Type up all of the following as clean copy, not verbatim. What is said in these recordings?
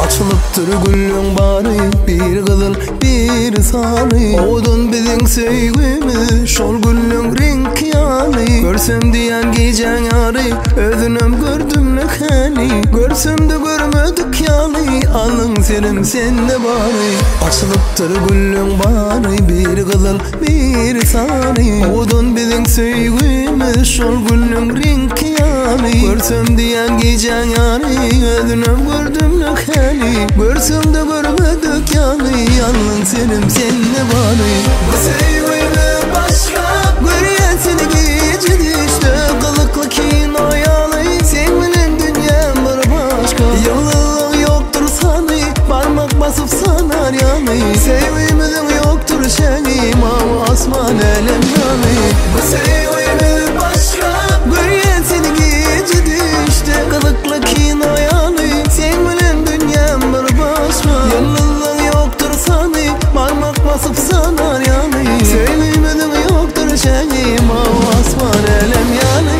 Açılıptır güllüň bary, bir gyzyl bir sary. Oğdun biziň söýgümiz, şol güllüň renk ýaly. Görsem diýen gijeň ýary, özünem gördüm nähäli. Görsem de görmedik ýaly, alın senim sende bary. Açılıptır güllüň bary, bir gyzyl bir sary. Oğdun biziň söýgümiz, şol güllüň renk ýaly. Görsem diýen gijeň ýary, özünem gördüm nähäli. Görsem de görmedik ýaly, alın senim sende bary. Bu sevgimi başka görýän seni gece düşde, kılıklı kino ýaly. Sen bilen dünyam bir başka, yolun yoktur sany, barmak basıp sanar ýaly. Sevgimizin yoktur şeňi, mawy asman elem ýaly. Bu sevgimi başka görýän seni gece düşde, kılıklı kino ýaly. Sen bilen dünyam bir başka, yolun yoktur sany, barmak basıp sanar ýaly. Sevgimizin yoktur şeňi, mawy asman elem ýaly.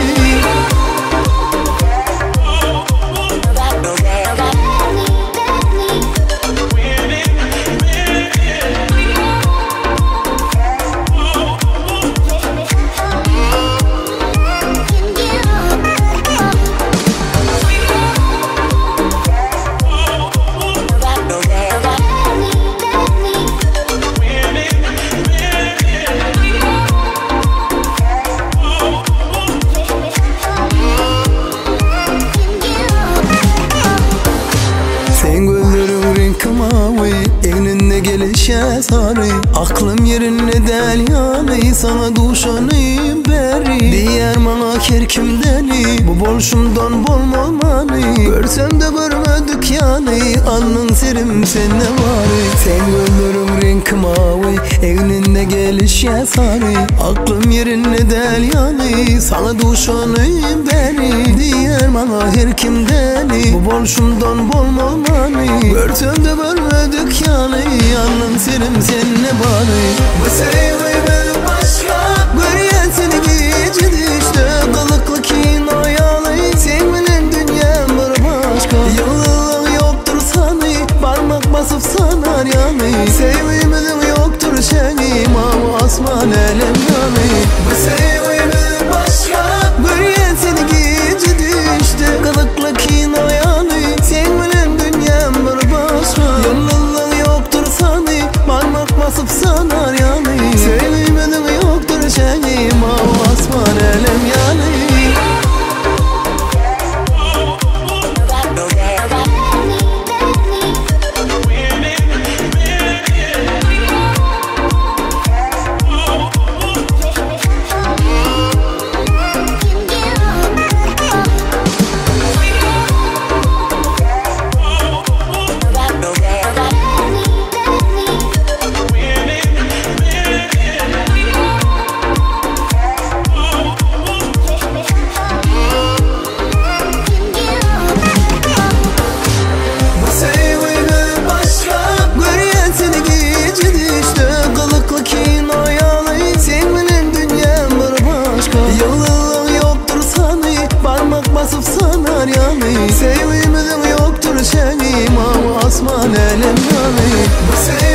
Egninde gelişe sarı, aklım yerine del ýaly. Sana duşanyp beri, diýer maňa her kim deli. Bu bolşumdan bolmamaly, görsem de görmedik ýaly. Alnın serim sende bary. Sen gözleriň renk mawy, egninde gelişe sarı, aklım yerine del ýaly. Sana duşanyp beri, diýer maňa her kim deli. Bu bolşumdan bolmamaly, görsem de görmedik ýaly. Alnın serim sende bary. Bu sevgimi başka görýän seni gece düşde, kılıklı kino ýaly. Sen bilen dünyam bir başka, yolun yoktur sany, barmak basıp sanar ýaly. Sevgimizin yoktur şeňi, mawy asman elem ýaly. Bu sevgimi başka görýän seni gece düşde, kılıklı kino ýaly. Sen bilen dünyam bir başka, yolun yoktur sany, barmak basıp sanar ýaly. Sevgimizin yoktur şeňi, mawy asman elem ýaly. Basıp sanar ýaly. Sevgimizin yoktur şeňi, mawy asman elem ýaly.